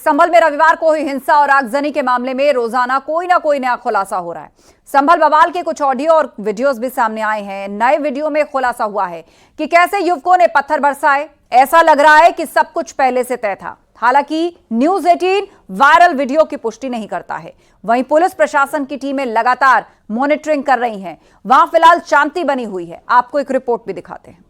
संभल में रविवार को हुई हिंसा और आगजनी के मामले में रोजाना कोई ना कोई नया खुलासा हो रहा है। संभल बवाल के कुछ ऑडियो और वीडियोस भी सामने आए हैं। नए वीडियो में खुलासा हुआ है कि कैसे युवकों ने पत्थर बरसाए। ऐसा लग रहा है कि सब कुछ पहले से तय था। हालांकि न्यूज 18 वायरल वीडियो की पुष्टि नहीं करता है। वहीं पुलिस प्रशासन की टीमें लगातार मॉनिटरिंग कर रही हैं। वहां फिलहाल शांति बनी हुई है। आपको एक रिपोर्ट भी दिखाते हैं।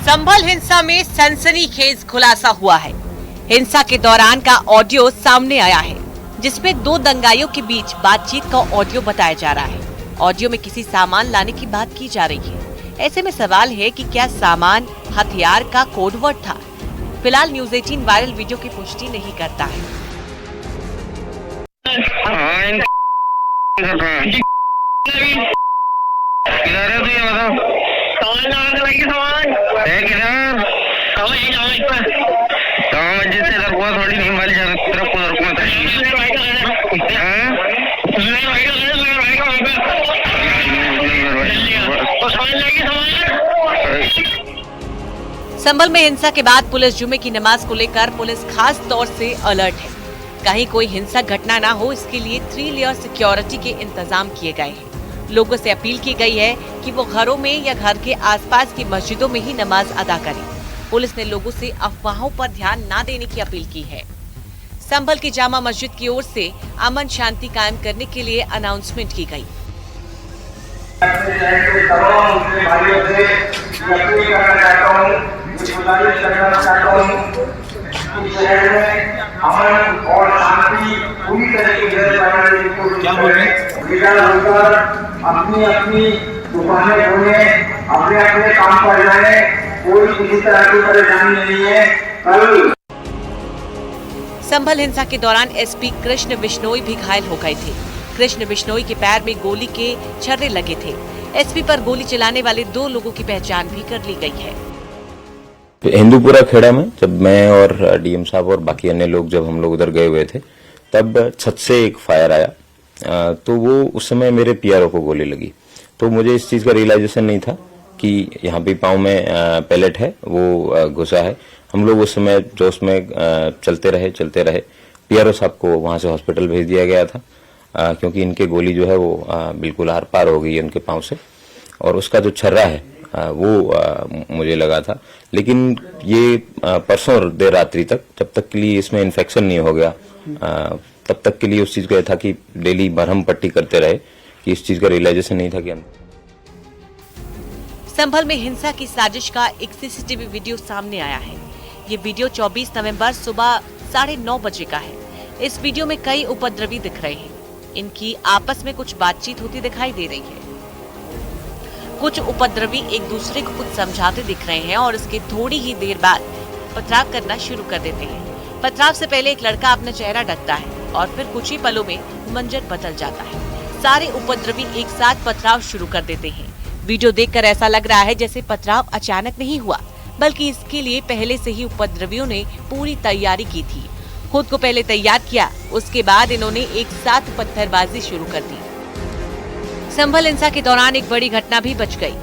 संभल हिंसा में सनसनीखेज खुलासा हुआ है। हिंसा के दौरान का ऑडियो सामने आया है, जिसमें दो दंगाइयों के बीच बातचीत का ऑडियो बताया जा रहा है। ऑडियो में किसी सामान लाने की बात की जा रही है। ऐसे में सवाल है कि क्या सामान हथियार का कोडवर्ड था। फिलहाल न्यूज 18 वायरल वीडियो की पुष्टि नहीं करता है। थोड़ी नहीं वाली तरफ संभल में हिंसा के बाद पुलिस जुमे की नमाज को लेकर पुलिस खास तौर से अलर्ट है। कहीं कोई हिंसक घटना ना हो, इसके लिए 3 लेयर सिक्योरिटी के इंतजाम किए गए हैं। लोगों से अपील की गई है कि वो घरों में या घर के आसपास की मस्जिदों में ही नमाज अदा करें। पुलिस ने लोगों से अफवाहों पर ध्यान न देने की अपील की है। संभल की जामा मस्जिद की ओर से अमन शांति कायम करने के लिए अनाउंसमेंट की गई। अपनी दुकानें खोले, अपने काम पर जाए, कोई किसी तरह की परेशानी नहीं है। कल संभल हिंसा के दौरान एसपी कृष्ण बिश्नोई भी घायल हो गए थे। कृष्ण बिश्नोई के पैर में गोली के छर्रे लगे थे। एसपी पर गोली चलाने वाले 2 लोगों की पहचान भी कर ली गई है। हिंदूपुरा खेड़ा में जब मैं और डीएम साहब और बाकी अन्य लोग जब हम लोग उधर गए हुए थे, तब छत से एक फायर आया। तो वो उस समय मेरे पीआरओ को गोली लगी। तो मुझे इस चीज का रियलाइजेशन नहीं था कि यहाँ पे पाँव में पैलेट है, वो घुसा है। हम लोग उस समय जोश में चलते रहे। पीआरओ साहब को वहां से हॉस्पिटल भेज दिया गया था, क्योंकि इनके गोली जो है वो बिल्कुल आर पार हो गई है उनके पाँव से, और उसका जो छर्रा है वो मुझे लगा था। लेकिन ये परसों देर रात्रि तक, जब तक के लिए इसमें इन्फेक्शन नहीं हो गया, तब तक के लिए उस चीज का था कि डेली मरहम पट्टी करते रहे, कि इस चीज का रियलाइजेशन नहीं था कि संभल में हिंसा की साजिश का एक सीसीटीवी वीडियो सामने आया है। ये वीडियो 24 नवंबर सुबह 9:30 बजे का है। इस वीडियो में कई उपद्रवी दिख रहे हैं। इनकी आपस में कुछ बातचीत होती दिखाई दे रही है। कुछ उपद्रवी एक दूसरे को कुछ समझाते दिख रहे हैं और इसके थोड़ी ही देर बाद पथराव करना शुरू कर देते हैं। पथराव से पहले एक लड़का अपना चेहरा ढकता है और फिर कुछ ही पलों में मंजर बदल जाता है। सारे उपद्रवी एक साथ पथराव शुरू कर देते हैं। वीडियो देखकर ऐसा लग रहा है जैसे पथराव अचानक नहीं हुआ, बल्कि इसके लिए पहले से ही उपद्रवियों ने पूरी तैयारी की थी। खुद को पहले तैयार किया, उसके बाद इन्होंने एक साथ पत्थरबाजी शुरू कर दी। संभल हिंसा के दौरान एक बड़ी घटना भी बच गई।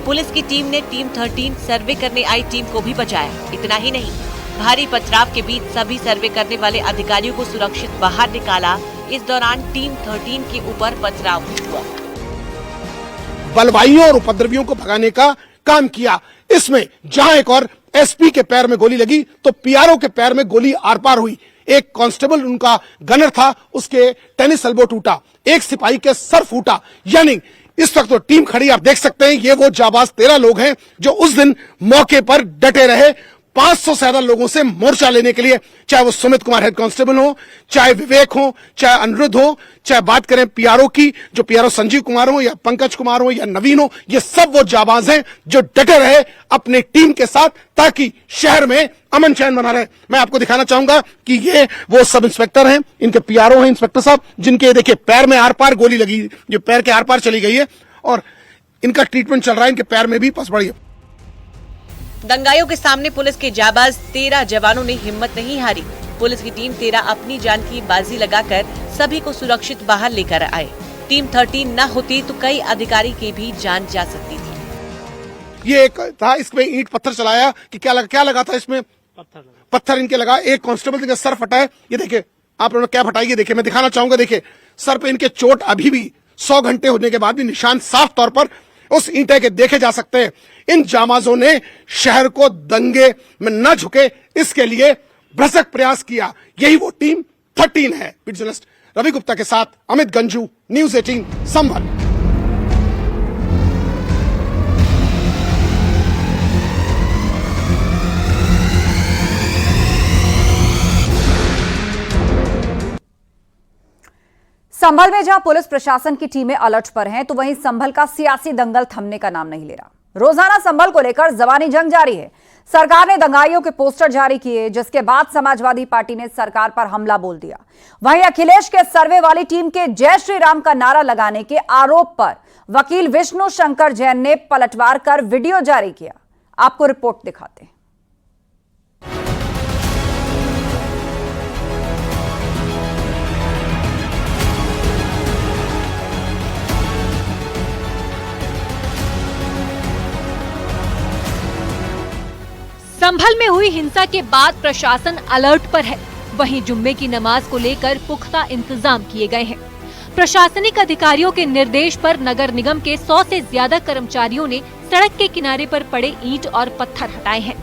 पुलिस की टीम ने टीम 13 सर्वे करने आई टीम को भी बचाया। इतना ही नहीं, भारी पथराव के बीच सभी सर्वे करने वाले अधिकारियों को सुरक्षित बाहर निकाला। इस दौरान टीम 13 के ऊपर पथराव हुआ। बलवाइयों और उपद्रवियों को भगाने का काम किया। इसमें जहां एक और एसपी के पैर में गोली लगी, तो पीआरओ के पैर में गोली आर पार हुई। एक कांस्टेबल उनका गनर था, उसके टेनिस एल्बो टूटा। एक सिपाही के सर फूटा। यानी इस वक्त तो टीम खड़ी, आप देख सकते हैं, ये वो जाबाज 13 लोग हैं जो उस दिन मौके पर डटे रहे 500 से ज्यादा लोगों से मोर्चा लेने के लिए। चाहे वो सुमित कुमार हेड कांस्टेबल हो, चाहे विवेक हो, चाहे अनिरुद्ध हो, चाहे बात करें पीआरओ की, जो पीआरओ संजीव कुमार हो या पंकज कुमार हो या नवीन हो, ये सब वो जाबाज हैं जो डटे रहे अपनी टीम के साथ, ताकि शहर में अमन चैन बना रहे। मैं आपको दिखाना चाहूंगा कि ये वो सब इंस्पेक्टर हैं, इनके पीआरओ हैं इंस्पेक्टर साहब, जिनके देखिए पैर में आर पार गोली लगी, जो पैर के आर पार चली गई है, और इनका ट्रीटमेंट चल रहा है। इनके पैर में भी पस पड़ी है। दंगाइयों के सामने पुलिस के जाबाज 13 जवानों ने हिम्मत नहीं हारी। पुलिस की टीम 13 अपनी जान की बाजी लगाकर सभी को सुरक्षित बाहर लेकर आए। टीम 13 न होती तो कई अधिकारी की भी जान जा सकती थी। ये एक था, इसमें ईंट पत्थर चलाया कि क्या लगा था इसमें, पत्थर इनके लगा। एक कांस्टेबल का सर फटा है, ये देखिए आप लोगों ने क्या फटाई, ये देखिए मैं दिखाना चाहूंगा। देखिए सर पे इनके चोट अभी भी 100 घंटे होने के बाद भी निशान साफ तौर पर उस ईंटे के देखे जा सकते हैं। इन जामाजों ने शहर को दंगे में न झुके इसके लिए भ्रसक प्रयास किया। यही वो टीम 13 है। जर्नलिस्ट रवि गुप्ता के साथ अमित गंजू, न्यूज़ 18 संभल। संभल में जहां पुलिस प्रशासन की टीमें अलर्ट पर हैं, तो वहीं संभल का सियासी दंगल थमने का नाम नहीं ले रहा। रोजाना संभल को लेकर जबानी जंग जारी है। सरकार ने दंगाइयों के पोस्टर जारी किए, जिसके बाद समाजवादी पार्टी ने सरकार पर हमला बोल दिया। वहीं अखिलेश के सर्वे वाली टीम के जय श्री राम का नारा लगाने के आरोप पर वकील विष्णु शंकर जैन ने पलटवार कर वीडियो जारी किया। आपको रिपोर्ट दिखाते हैं। संभल में हुई हिंसा के बाद प्रशासन अलर्ट पर है। वहीं जुम्मे की नमाज को लेकर पुख्ता इंतजाम किए गए हैं। प्रशासनिक अधिकारियों के निर्देश पर नगर निगम के 100 से ज्यादा कर्मचारियों ने सड़क के किनारे पर पड़े ईंट और पत्थर हटाए हैं।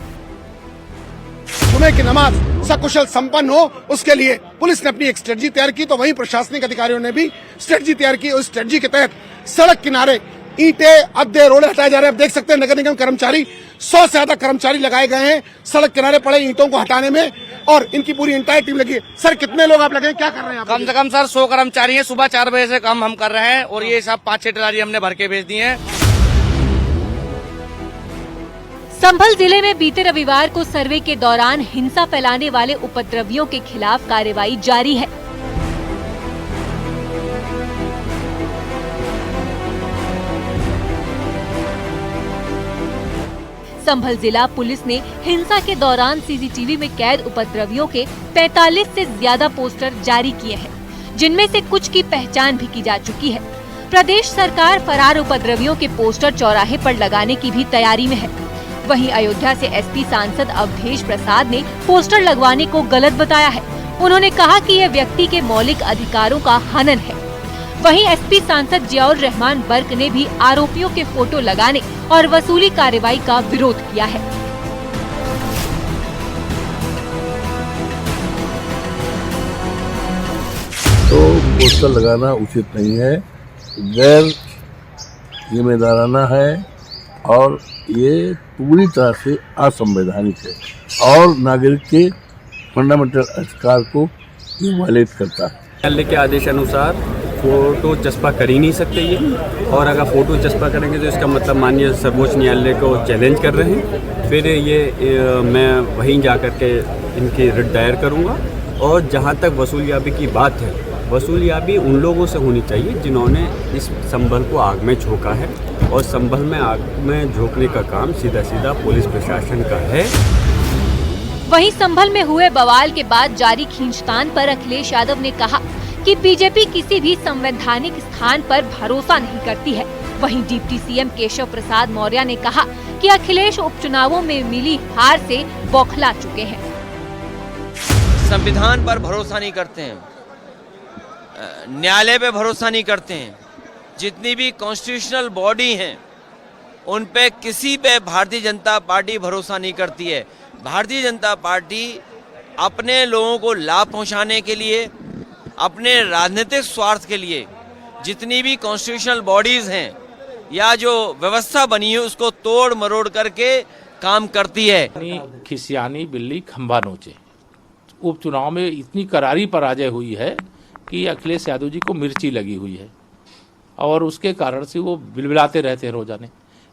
जुमे की नमाज सकुशल संपन्न हो, उसके लिए पुलिस ने अपनी एक स्ट्रेटजी तैयार की, तो वहीं प्रशासनिक अधिकारियों ने भी स्ट्रेटजी तैयार की। उस स्ट्रेटजी के तहत सड़क किनारे ईंटे, अद्दे, रोड़े हटाए जा रहे हैं। आप देख सकते हैं नगर निगम कर्मचारी 100 से ज्यादा कर्मचारी लगाए गए हैं सड़क किनारे पड़े ईंटों को हटाने में, और इनकी पूरी इंटायर टीम लगी है। सर कितने लोग आप लगे हैं, क्या कर रहे हैं? कम से कम सर 100 कर्मचारी हैं। सुबह 4 बजे से काम हम कर रहे हैं और ये सब 5-6 ट्राली हमने भर के भेज दी हैं। संभल जिले में बीते रविवार को सर्वे के दौरान हिंसा फैलाने वाले उपद्रवियों के खिलाफ कार्रवाई जारी है। संभल जिला पुलिस ने हिंसा के दौरान सीसीटीवी में कैद उपद्रवियों के 45 से ज्यादा पोस्टर जारी किए हैं, जिनमें से कुछ की पहचान भी की जा चुकी है। प्रदेश सरकार फरार उपद्रवियों के पोस्टर चौराहे पर लगाने की भी तैयारी में है। वहीं अयोध्या से एसपी सांसद अवधेश प्रसाद ने पोस्टर लगवाने को गलत बताया है। उन्होंने कहा कि यह व्यक्ति के मौलिक अधिकारों का हनन है। वहीं एसपी सांसद जियाउर रहमान बर्क ने भी आरोपियों के फोटो लगाने और वसूली कार्रवाई का विरोध किया है। तो पोस्टर लगाना उचित नहीं है, गैर जिम्मेदाराना है और ये पूरी तरह से असंवैधानिक है और नागरिक के फंडामेंटल अधिकार को ये वायलेट करता है। न्यायालय के आदेश अनुसार फोटो चस्पा कर ही नहीं सकते ये, और अगर फोटो चस्पा करेंगे तो इसका मतलब माननीय सर्वोच्च न्यायालय को चैलेंज कर रहे हैं। फिर ये मैं वहीं जा कर के इनकी रिट दायर करूँगा। और जहाँ तक वसूलियाबी की बात है, वसूलियाबी उन लोगों से होनी चाहिए जिन्होंने इस संभल को आग में झोंका है, और संभल में आग में झोंकने का काम सीधा सीधा पुलिस प्रशासन का है। वहीं संभल में हुए बवाल के बाद जारी खींचतान पर अखिलेश यादव ने कहा कि बीजेपी किसी भी संवैधानिक स्थान पर भरोसा नहीं करती है। वहीं डिप्टी सीएम केशव प्रसाद मौर्य ने कहा कि अखिलेश उपचुनावों में मिली हार से बौखला चुके हैं। संविधान पर भरोसा नहीं करते हैं, न्यायालय पे भरोसा नहीं करते हैं, जितनी भी कॉन्स्टिट्यूशनल बॉडी हैं उन पे किसी पे भारतीय जनता पार्टी भरोसा नहीं करती है। भारतीय जनता पार्टी अपने लोगों को लाभ पहुंचाने के लिए, अपने राजनीतिक स्वार्थ के लिए जितनी भी कॉन्स्टिट्यूशनल बॉडीज हैं या जो व्यवस्था बनी है उसको तोड़ मरोड़ करके काम करती है। खिसियानी बिल्ली खंभा नोचे। उपचुनाव में इतनी करारी पराजय हुई है कि अखिलेश यादव जी को मिर्ची लगी हुई है और उसके कारण से वो बिलबिलाते रहते हैं रोजाने।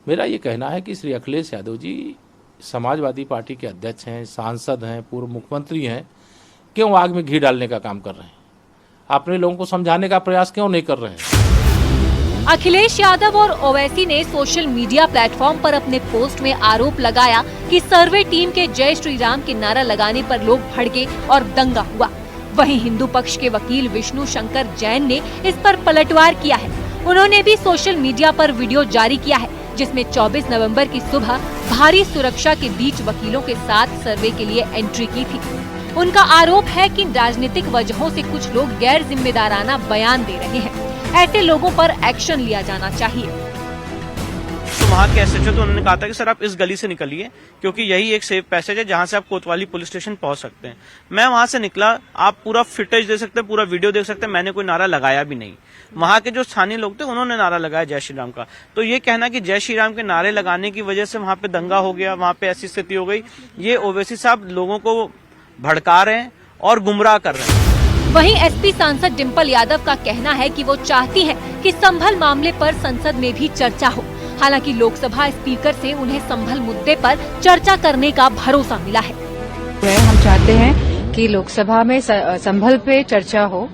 मेरा ये कहना है कि श्री अखिलेश यादव जी समाजवादी पार्टी के अध्यक्ष हैं, सांसद हैं, पूर्व मुख्यमंत्री हैं, क्यों आग में घी डालने का काम कर रहे हैं? अपने लोगों को समझाने का प्रयास क्यों नहीं कर रहे हैं? अखिलेश यादव और ओवैसी ने सोशल मीडिया प्लेटफॉर्म पर अपने पोस्ट में आरोप लगाया कि सर्वे टीम के जय श्री राम के नारा लगाने पर लोग भड़के और दंगा हुआ। वहीं हिंदू पक्ष के वकील विष्णु शंकर जैन ने इस पर पलटवार किया है। उन्होंने भी सोशल मीडिया पर वीडियो जारी किया है, जिसमें 24 नवंबर की सुबह भारी सुरक्षा के बीच वकीलों के साथ सर्वे के लिए एंट्री की थी। उनका आरोप है कि राजनीतिक वजहों से कुछ लोग गैर जिम्मेदाराना बयान दे रहे हैं। ऐसे लोगों पर एक्शन लिया जाना चाहिए। तो वहाँ के एसएचओ तो उन्होंने कहा था कि सर आप इस गली से निकलिए, क्योंकि यही एक सेफ पैसेज है जहाँ से आप कोतवाली पुलिस स्टेशन पहुँच सकते हैं। मैं वहाँ से निकला, आप पूरा फुटेज देख सकते हैं, पूरा वीडियो देख सकते हैं। मैंने कोई नारा लगाया भी नहीं। वहाँ के जो स्थानीय लोग थे उन्होंने नारा लगाया जय श्री राम का। तो ये कहना कि जय श्री राम के नारे लगाने की वजह से वहाँ पे दंगा हो गया, वहाँ पे ऐसी स्थिति हो गई, ये ओवैसी साहब लोगों को भड़का रहे हैं और गुमराह कर रहे हैं। वहीं एसपी सांसद डिंपल यादव का कहना है कि वो चाहती हैं कि संभल मामले पर संसद में भी चर्चा हो। हालांकि लोकसभा स्पीकर से उन्हें संभल मुद्दे पर चर्चा करने का भरोसा मिला है। हम चाहते हैं कि लोकसभा में संभल पे चर्चा हो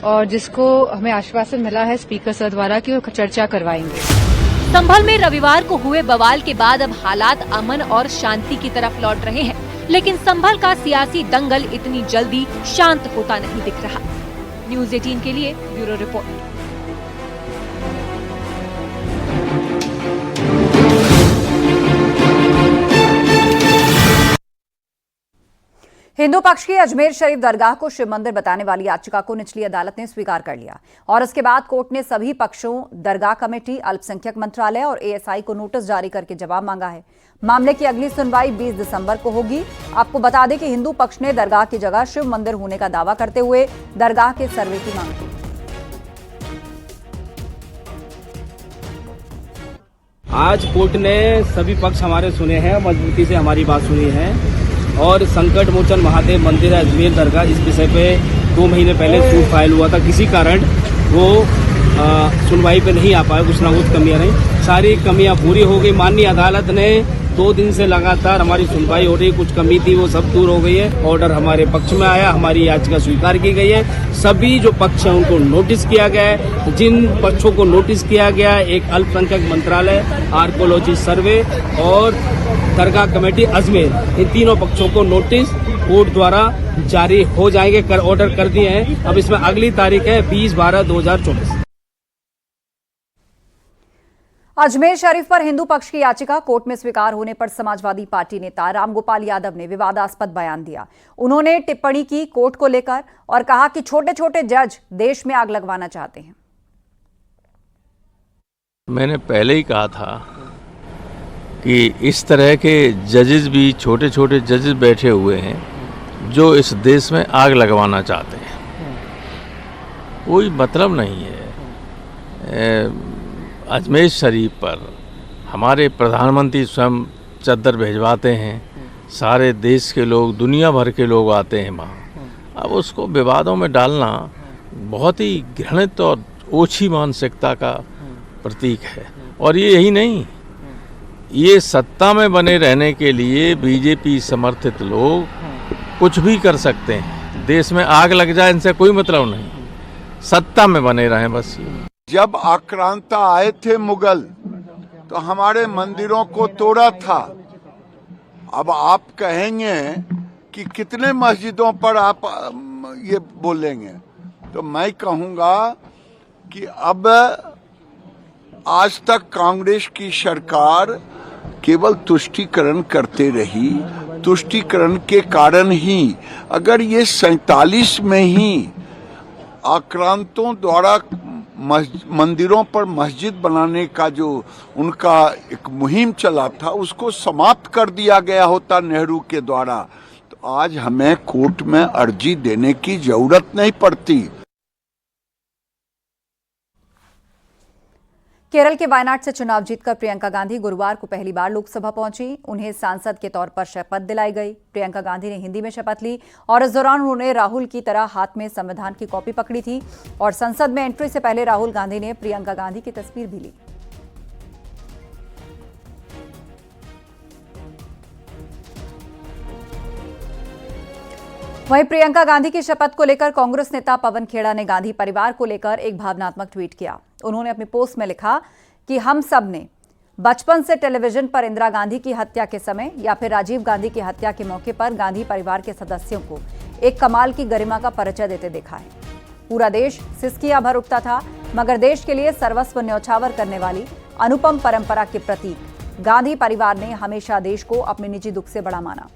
और जिसको हमें आश्वासन मिला है स्पीकर सर द्वारा कि वो चर्चा करवाएंगे। संभल में रविवार को हुए बवाल के बाद अब हालात अमन और शांति की तरफ लौट रहे हैं, लेकिन संभल का सियासी दंगल इतनी जल्दी शांत होता नहीं दिख रहा। न्यूज़ 18 के लिए ब्यूरो रिपोर्ट। हिंदू पक्ष की अजमेर शरीफ दरगाह को शिव मंदिर बताने वाली याचिका को निचली अदालत ने स्वीकार कर लिया और इसके बाद कोर्ट ने सभी पक्षों, दरगाह कमेटी, अल्पसंख्यक मंत्रालय और एएसआई को नोटिस जारी करके जवाब मांगा है। मामले की अगली सुनवाई 20 दिसंबर को होगी। आपको बता दें कि हिंदू पक्ष ने दरगाह की जगह शिव मंदिर होने का दावा करते हुए दरगाह के सर्वे की मांग की। आज कोर्ट ने सभी पक्ष हमारे सुने हैं, मजबूती से हमारी बात सुनी है और संकट मोचन महादेव मंदिर अजमेर दरगाह इस विषय पे 2 महीने पहले सूट फाइल हुआ था। किसी कारण वो सुनवाई पे नहीं आ पाए, कुछ ना कुछ कमियां रही। सारी कमियां पूरी हो गई। माननीय अदालत ने 2 दिन से लगातार हमारी सुनवाई हो रही, कुछ कमी थी वो सब दूर हो गई है। ऑर्डर हमारे पक्ष में आया, हमारी याचिका स्वीकार की गई है। सभी जो पक्ष हैं उनको नोटिस किया गया है। जिन पक्षों को नोटिस किया गया, एक अल्पसंख्यक मंत्रालय, आर्कोलॉजी सर्वे और दरगाह कमेटी अजमेर, इन तीनों पक्षों को नोटिस कोर्ट द्वारा जारी हो जाएंगे, ऑर्डर कर दिए हैं। अब इसमें अगली तारीख है 20/12/2024। अजमेर शरीफ पर हिंदू पक्ष की याचिका कोर्ट में स्वीकार होने पर समाजवादी पार्टी नेता रामगोपाल यादव ने विवादास्पद बयान दिया। उन्होंने टिप्पणी की कोर्ट को लेकर और कहा कि छोटे छोटे जज देश में आग लगवाना चाहते हैं। मैंने पहले ही कहा था कि इस तरह के जजेस भी, छोटे छोटे जजेस बैठे हुए हैं जो इस देश में आग लगवाना चाहते हैं। कोई मतलब नहीं है। अजमेर शरीफ पर हमारे प्रधानमंत्री स्वयं चद्दर भिजवाते हैं, सारे देश के लोग, दुनिया भर के लोग आते हैं वहाँ। अब उसको विवादों में डालना बहुत ही घृणित और ओछी मानसिकता का प्रतीक है। और ये यही नहीं, ये सत्ता में बने रहने के लिए बीजेपी समर्थित लोग कुछ भी कर सकते हैं। देश में आग लग जाए इनसे कोई मतलब नहीं, सत्ता में बने रहें बस। जब आक्रांता आए थे मुगल तो हमारे मंदिरों को तोड़ा था। अब आप कहेंगे कि कितने मस्जिदों पर आप ये बोलेंगे, तो मैं कहूंगा कि अब आज तक कांग्रेस की सरकार केवल तुष्टीकरण करते रही। तुष्टीकरण के कारण ही अगर ये 47 में ही आक्रांतों द्वारा मंदिरों पर मस्जिद बनाने का जो उनका एक मुहिम चला था उसको समाप्त कर दिया गया होता नेहरू के द्वारा, तो आज हमें कोर्ट में अर्जी देने की जरूरत नहीं पड़ती। केरल के वायनाड से चुनाव जीतकर प्रियंका गांधी गुरुवार को पहली बार लोकसभा पहुंची। उन्हें सांसद के तौर पर शपथ दिलाई गई। प्रियंका गांधी ने हिंदी में शपथ ली और इस दौरान उन्होंने राहुल की तरह हाथ में संविधान की कॉपी पकड़ी थी और संसद में एंट्री से पहले राहुल गांधी ने प्रियंका गांधी की तस्वीर भी ली। वहीं प्रियंका गांधी की शपथ को लेकर कांग्रेस नेता पवन खेड़ा ने गांधी परिवार को लेकर एक भावनात्मक ट्वीट किया। उन्होंने अपनी पोस्ट में लिखा कि हम सब ने बचपन से टेलीविजन पर इंदिरा गांधी की हत्या के समय या फिर राजीव गांधी की हत्या के मौके पर गांधी परिवार के सदस्यों को एक कमाल की गरिमा का परिचय देते देखा है। पूरा देश सिसकियां भर उठता था, मगर देश के लिए सर्वस्व न्यौछावर करने वाली अनुपम परंपरा के प्रतीक गांधी परिवार ने हमेशा देश को अपने निजी दुख से बड़ा माना।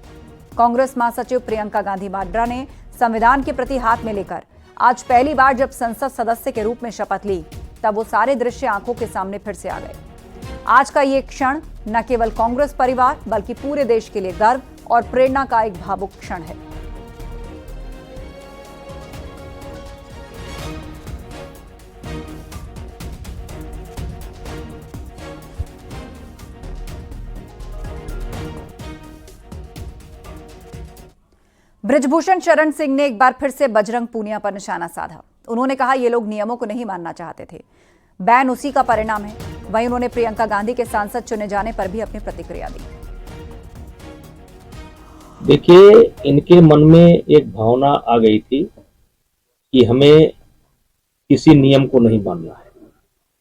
कांग्रेस महासचिव प्रियंका गांधी वाड्रा ने संविधान के प्रति हाथ में लेकर आज पहली बार जब संसद सदस्य के रूप में शपथ ली, तब वो सारे दृश्य आंखों के सामने फिर से आ गए। आज का ये क्षण न केवल कांग्रेस परिवार बल्कि पूरे देश के लिए गर्व और प्रेरणा का एक भावुक क्षण है। बृजभूषण शरण सिंह ने एक बार फिर से बजरंग पूनिया पर निशाना साधा। उन्होंने कहा ये लोग नियमों को नहीं मानना चाहते थे, बैन उसी का परिणाम है। वहीं उन्होंने प्रियंका गांधी के सांसद चुने जाने पर भी अपनी प्रतिक्रिया दी। देखिए, इनके मन में एक भावना आ गई थी कि हमें किसी नियम को नहीं मानना है,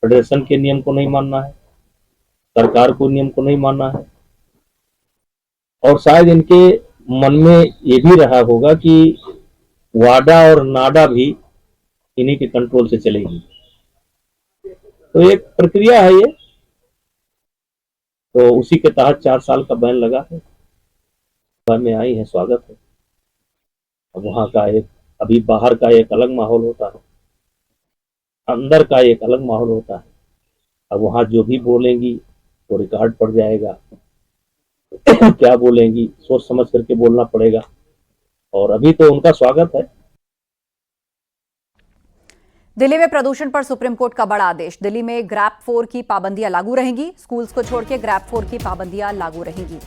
फेडरेशन के नियम को नहीं मानना है, सरकार को नियम को नहीं मानना है। और शायद इनके मन में ये भी रहा होगा कि वाडा और नाडा भी इन्हीं के कंट्रोल से चलेगी। तो एक प्रक्रिया है ये, तो उसी के तहत 4 साल का बैन लगा है। में आई है, स्वागत है। अब वहां का एक, अभी बाहर का एक अलग माहौल होता है, अंदर का एक अलग माहौल होता है। अब वहां जो भी बोलेंगी वो रिकॉर्ड पड़ जाएगा। क्या बोलेंगी सोच समझ करके बोलना पड़ेगा, और अभी तो उनका स्वागत है। दिल्ली में प्रदूषण पर सुप्रीम कोर्ट का बड़ा आदेश। दिल्ली में ग्रैप 4 की पाबंदियां लागू रहेंगी। स्कूल्स को छोड़ के ग्रैप 4 की पाबंदियां लागू रहेंगी।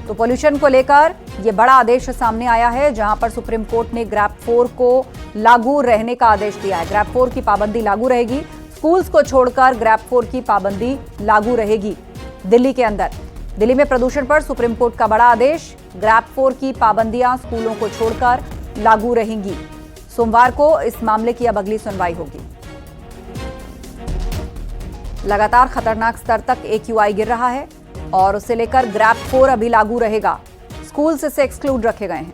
तो पोल्यूशन को लेकर यह बड़ा आदेश सामने आया है, जहां पर सुप्रीम कोर्ट ने ग्रैप 4 को लागू रहने का आदेश दिया है। ग्रैप 4 की पाबंदी लागू रहेगी। स्कूल्स को छोड़कर ग्रैप 4 की पाबंदी लागू रहेगी दिल्ली के अंदर। दिल्ली में प्रदूषण पर सुप्रीम कोर्ट का बड़ा आदेश। ग्रैप 4 की पाबंदियां स्कूलों को छोड़कर लागू रहेंगी। सोमवार को इस मामले की अब अगली सुनवाई होगी। लगातार खतरनाक स्तर तक AQI गिर रहा है और उसे लेकर ग्रैप 4 अभी लागू रहेगा। स्कूल्स इसे एक्सक्लूड रखे गए हैं।